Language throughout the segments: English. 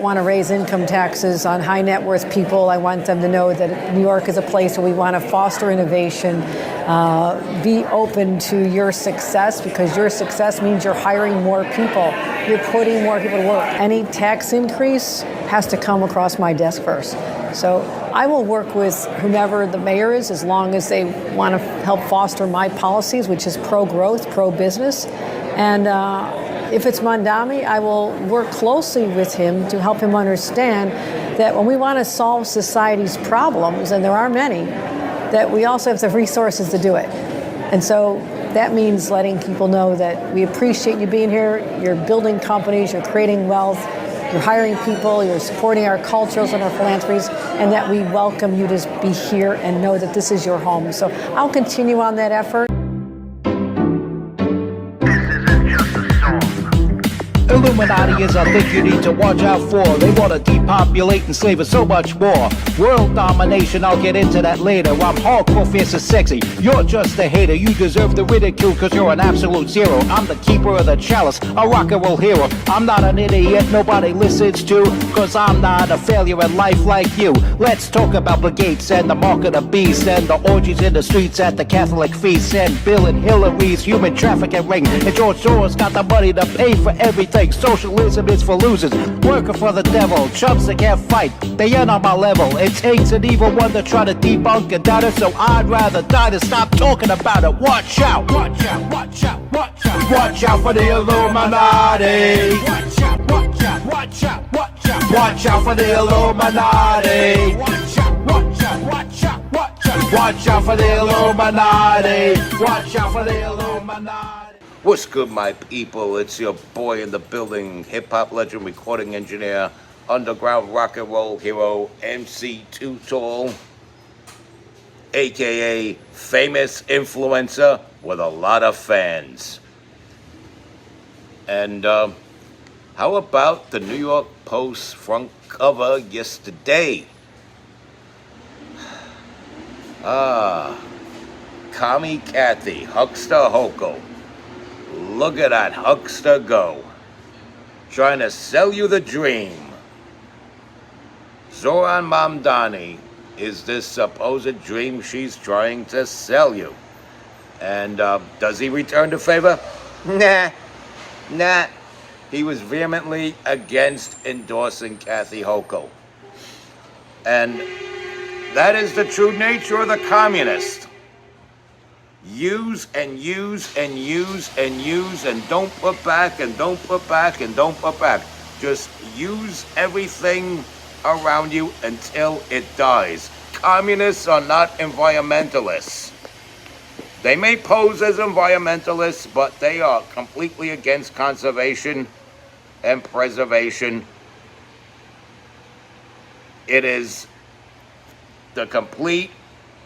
I want to raise income taxes on high net worth people. I want them to know that New York is a place where we want to foster innovation, be open to your success, because your success means you're hiring more people. You're putting more people to work. Any tax increase has to come across my desk first. So I will work with whomever the mayor is, as long as they want to help foster my policies, which is pro-growth, pro-business. And if it's Mamdani, I will work closely with him to help him understand that when we want to solve society's problems, and there are many, that we also have the resources to do it. And so that means letting people know that we appreciate you being here, you're building companies, you're creating wealth, you're hiring people, you're supporting our cultures and our philanthropies, and that we welcome you to be here and know that this is your home. So I'll continue on that effort. Illuminati is a thing you need to watch out for. They want to depopulate and slave us so much more. World domination, I'll get into that later. I'm hardcore, fierce and sexy. You're just a hater. You deserve the ridicule because you're an absolute zero. I'm the keeper of the chalice, a rock and roll hero. I'm not an idiot nobody listens to, because I'm not a failure in life like you. Let's talk about Bill Gates and the mark of the beast, and the orgies in the streets at the Catholic feasts, and Bill and Hillary's human trafficking ring, and George Soros got the money to pay for everything. Socialism is for losers, working for the devil, chumps that can't fight, they ain't on my level. It takes an evil one to try to debunk and doubt it, so I'd rather die than stop talking about it. Watch out, watch out, watch out, watch out. Watch out for the Illuminati. Watch out, watch out, watch out, watch out. Watch out for the Illuminati. Watch out, watch out, watch out, watch out. Watch out for the Illuminati. Watch out for the Illuminati. What's good, my people? It's your boy in the building, hip-hop legend, recording engineer, underground rock and roll hero, MC Too Tall, a.k.a. famous influencer with a lot of fans. And how about the New York Post front cover yesterday? Commie Kathy, Husckster Hochul. Look at that Husckster go. Trying to sell you the dream. Zoran Mamdani is this supposed dream she's trying to sell you. And does he return the favor? Nah. He was vehemently against endorsing Kathy Hochul. And that is the true nature of the communist. Use and use and use and use, and don't put back and don't put back and don't put back. Just use everything around you until it dies. Communists are not environmentalists. They may pose as environmentalists, but they are completely against conservation and preservation. It is the complete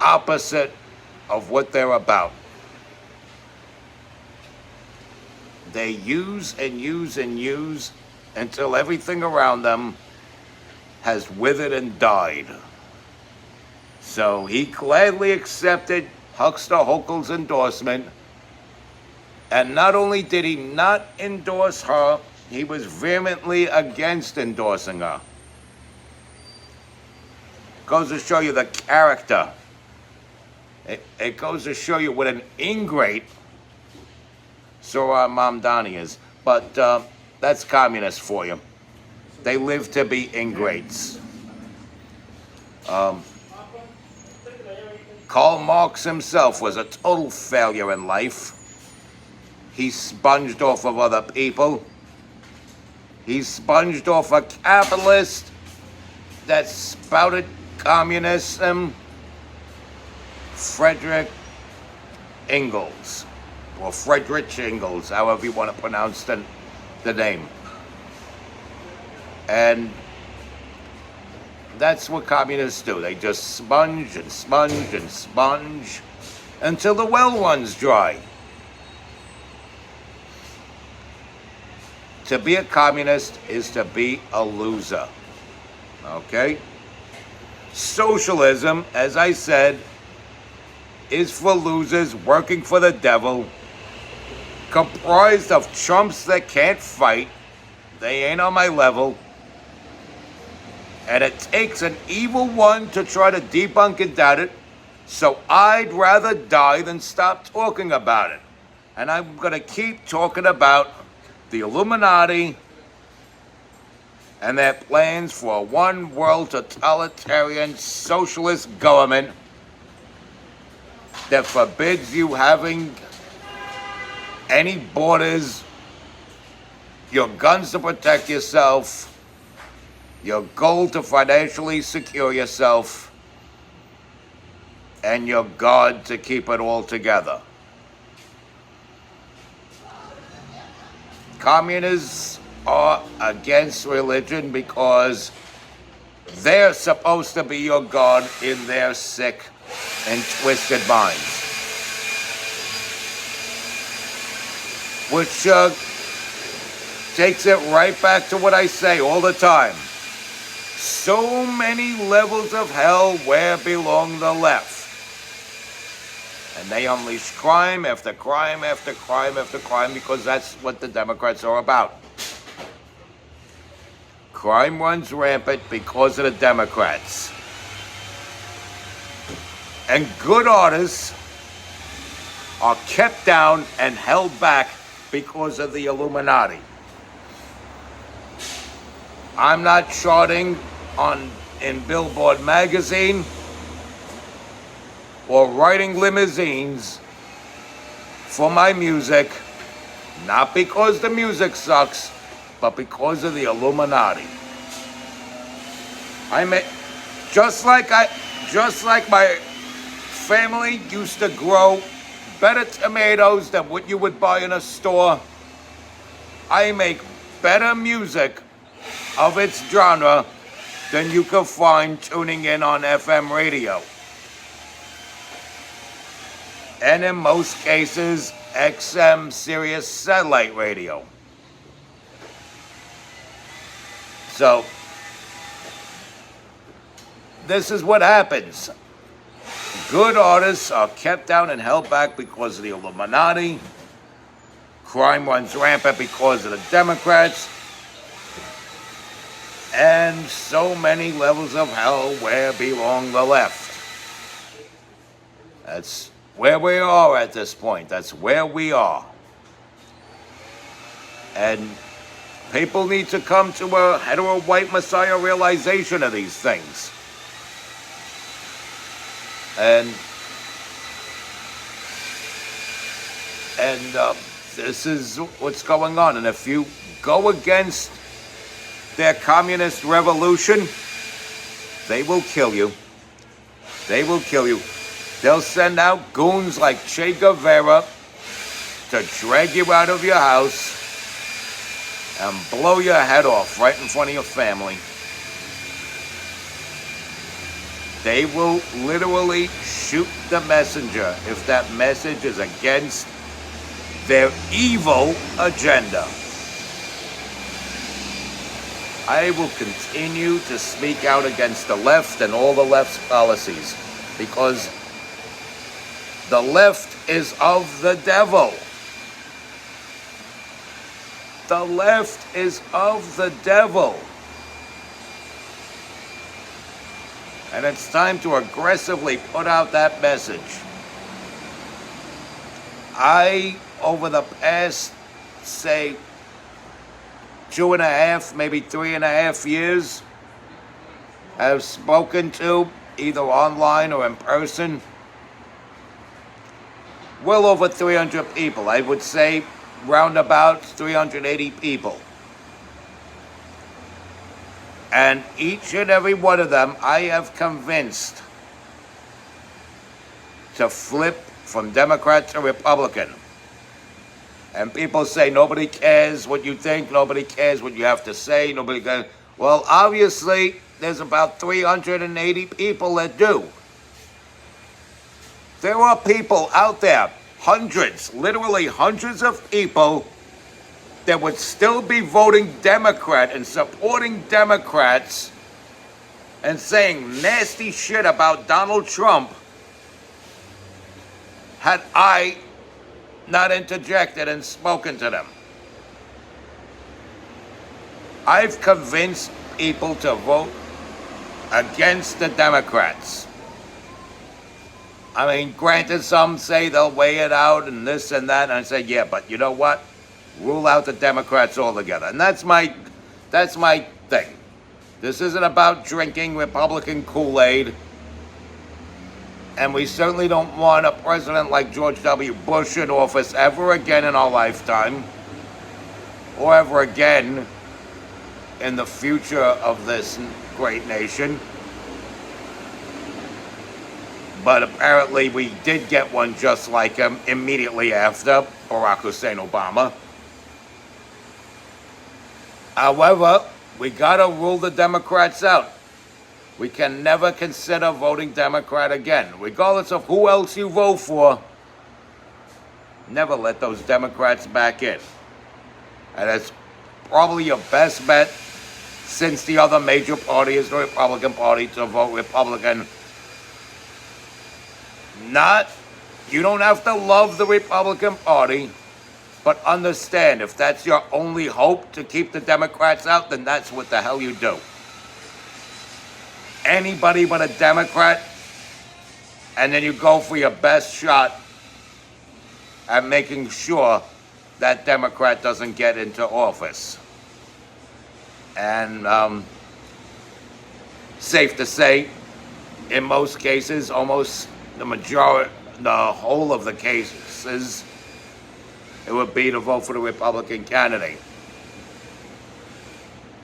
opposite of what they're about. They use and use and use until everything around them has withered and died. So he gladly accepted Husckster Hochul's endorsement, and not only did he not endorse her, he was vehemently against endorsing her. Goes to show you the character. It goes to show you what an ingrate Zoran Mamdani is. But that's communists for you. They live to be ingrates. Karl Marx himself was a total failure in life. He sponged off of other people. He sponged off a capitalist that spouted communism, Frederick Engels, or Friedrich Engels, however you want to pronounce the name. And that's what communists do. They just sponge and sponge and sponge until the well runs dry. To be a communist is to be a loser. Okay? Socialism, as I said, is for losers working for the devil, comprised of chumps that can't fight. They ain't on my level. And it takes an evil one to try to debunk and doubt it. So I'd rather die than stop talking about it. And I'm going to keep talking about the Illuminati and their plans for a one world totalitarian socialist government that forbids you having any borders, your guns to protect yourself, your gold to financially secure yourself, and your God to keep it all together. Communists are against religion because they're supposed to be your God in their sick and twisted minds. Which takes it right back to what I say all the time. So many levels of hell where belong the left. And they unleash crime after crime after crime after crime because that's what the Democrats are about. Crime runs rampant because of the Democrats. And good artists are kept down and held back because of the Illuminati. I'm not charting in Billboard magazine or riding limousines for my music, not because the music sucks, but because of the Illuminati. Just like my family used to grow better tomatoes than what you would buy in a store, I make better music of its genre than you could find tuning in on FM radio. And in most cases, XM Sirius satellite radio. So, this is what happens. Good artists are kept down and held back because of the Illuminati. Crime runs rampant because of the Democrats. And so many levels of hell where belong the left. That's where we are at this point. That's where we are. And people need to come to a hetero white messiah realization of these things. And this is what's going on. And if you go against their communist revolution, they will kill you. They will kill you. They'll send out goons like Che Guevara to drag you out of your house and blow your head off right in front of your family. They will literally shoot the messenger if that message is against their evil agenda. I will continue to speak out against the left and all the left's policies because the left is of the devil. The left is of the devil. And it's time to aggressively put out that message. I, over the past, say, 2.5, maybe 3.5 years, have spoken to, either online or in person, well over 300 people. I would say round about 380 people. And each and every one of them I have convinced to flip from Democrat to Republican. And people say nobody cares what you think, nobody cares what you have to say, nobody cares. Well, obviously, there's about 380 people that do. There are people out there, hundreds, literally hundreds of people that would still be voting Democrat and supporting Democrats and saying nasty shit about Donald Trump had I not interjected and spoken to them. I've convinced people to vote against the Democrats. I mean, granted, some say they'll weigh it out and this and that, and I say, yeah, but you know what? Rule out the Democrats altogether. And that's my thing. This isn't about drinking Republican Kool-Aid. And we certainly don't want a president like George W. Bush in office ever again in our lifetime, or ever again in the future of this great nation. But apparently we did get one just like him immediately after Barack Hussein Obama. However, we gotta rule the Democrats out. We can never consider voting Democrat again. Regardless of who else you vote for, never let those Democrats back in. And that's probably your best bet, since the other major party is the Republican Party, to vote Republican. You don't have to love the Republican Party, but understand, if that's your only hope to keep the Democrats out, then that's what the hell you do. Anybody but a Democrat, and then you go for your best shot at making sure that Democrat doesn't get into office. And safe to say, in most cases, almost the whole of the cases, it would be to vote for the Republican candidate.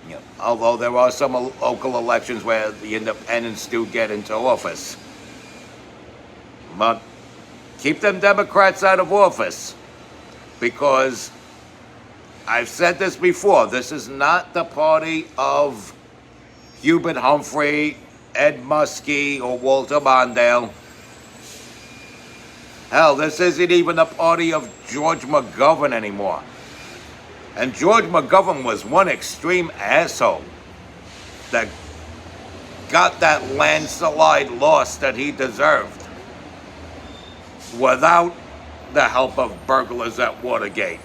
Yeah. Although there are some local elections where the independents do get into office. But keep them Democrats out of office, because I've said this before, this is not the party of Hubert Humphrey, Ed Muskie, or Walter Mondale. Hell, this isn't even the party of George McGovern anymore. And George McGovern was one extreme asshole that got that landslide loss that he deserved without the help of burglars at Watergate.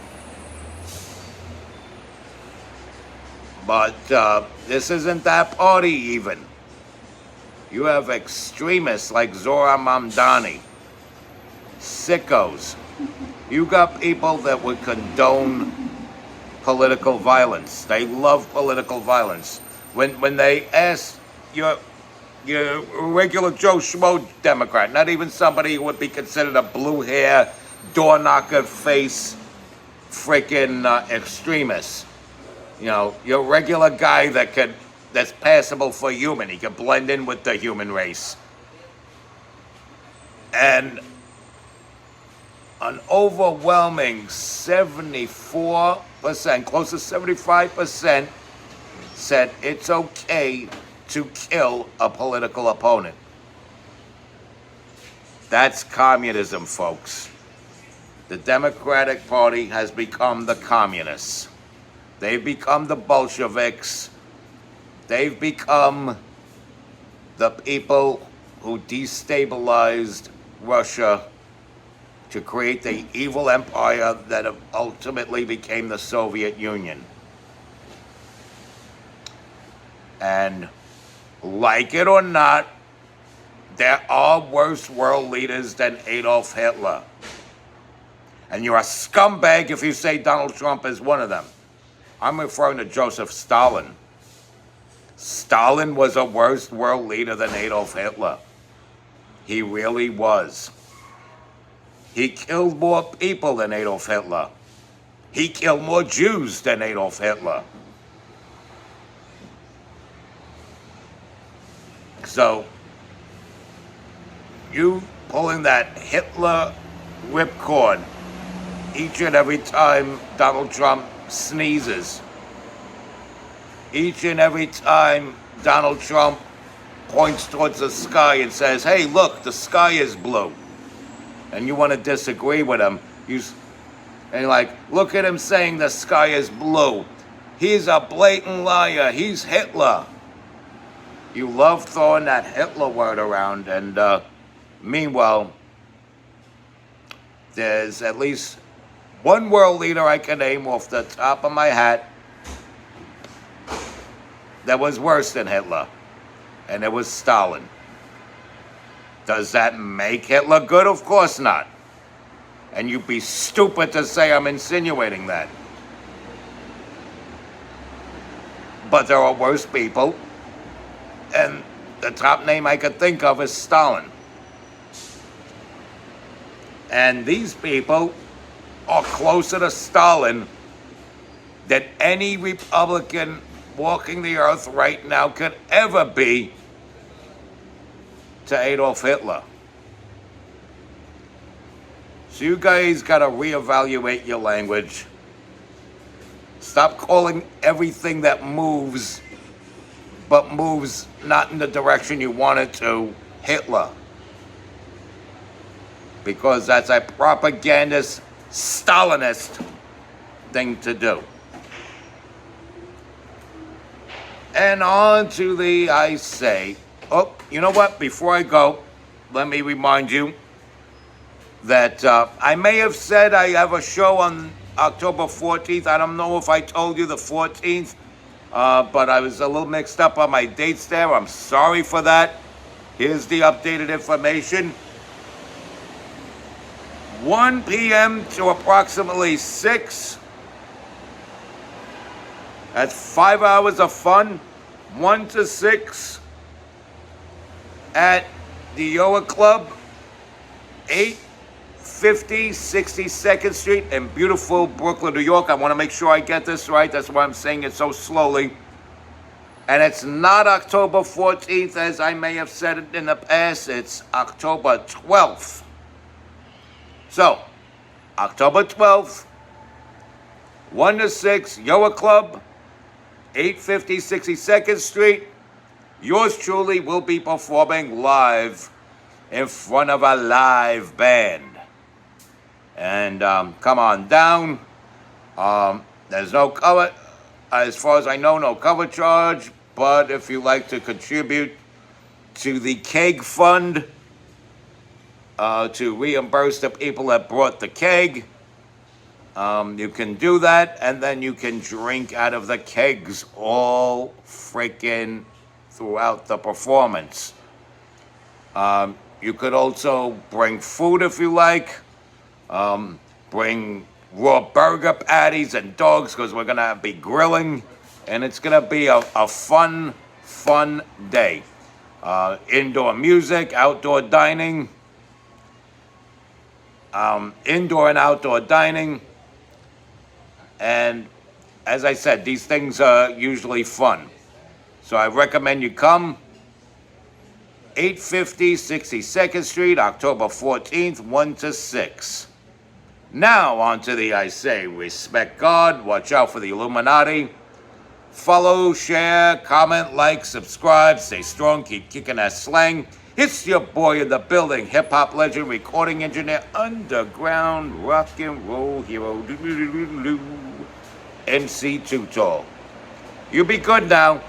But this isn't that party even. You have extremists like Zohran Mamdani, sickos. You got people that would condone political violence. They love political violence. When they ask your regular Joe Schmo Democrat, not even somebody who would be considered a blue hair, door knocker face, freaking extremist. You know, your regular guy that's passable for human. He can blend in with the human race. And an overwhelming 74%, close to 75%, said it's okay to kill a political opponent. That's communism, folks. The Democratic Party has become the communists. They've become the Bolsheviks. They've become the people who destabilized Russia to create the evil empire that ultimately became the Soviet Union. And like it or not, there are worse world leaders than Adolf Hitler. And you're a scumbag if you say Donald Trump is one of them. I'm referring to Joseph Stalin. Stalin was a worse world leader than Adolf Hitler. He really was. He killed more people than Adolf Hitler. He killed more Jews than Adolf Hitler. So, you pulling that Hitler whipcord each and every time Donald Trump sneezes, each and every time Donald Trump points towards the sky and says, hey, look, the sky is blue, and you want to disagree with him, and you're like, look at him saying the sky is blue. He's a blatant liar. He's Hitler. You love throwing that Hitler word around, and meanwhile, there's at least one world leader I can name off the top of my hat that was worse than Hitler. and it was Stalin. Does that make Hitler good? Of course not. And you'd be stupid to say I'm insinuating that. But there are worse people, and the top name I could think of is Stalin. And these people are closer to Stalin than any Republican walking the earth right now could ever be to Adolf Hitler. So you guys gotta reevaluate your language. Stop calling everything that moves, but moves not in the direction you want it to, Hitler. Because that's a propagandist, Stalinist thing to do. And on to the I say. Oh, you know what? Before I go, let me remind you that I may have said I have a show on October 14th. I don't know if I told you the 14th, but I was a little mixed up on my dates there. I'm sorry for that. Here's the updated information. 1 p.m. to approximately 6. That's 5 hours of fun. 1 to 6 at the Yoa Club, 850 62nd Street in beautiful Brooklyn, New York. I want to make sure I get this right. That's why I'm saying it so slowly. And it's not October 14th, as I may have said it in the past. It's October 12th. So, October 12th, 1 to 6, Yoa Club, 850 62nd Street. Yours truly will be performing live in front of a live band. And come on down. There's no cover, as far as I know, no cover charge. But if you like to contribute to the keg fund, to reimburse the people that brought the keg, you can do that, and then you can drink out of the kegs all freaking throughout the performance. You could also bring food if you like. Bring raw burger patties and dogs, because we're going to be grilling, and it's going to be a fun day. Indoor music, outdoor dining, indoor and outdoor dining. And as I said, these things are usually fun. So I recommend you come. 850 62nd Street, October 14th, 1 to 6. Now on to the I say. Respect God, watch out for the Illuminati. Follow, share, comment, like, subscribe, stay strong, keep kicking that slang. It's your boy in the building, hip-hop legend, recording engineer, underground rock and roll hero, MC Too Tall. You be good now.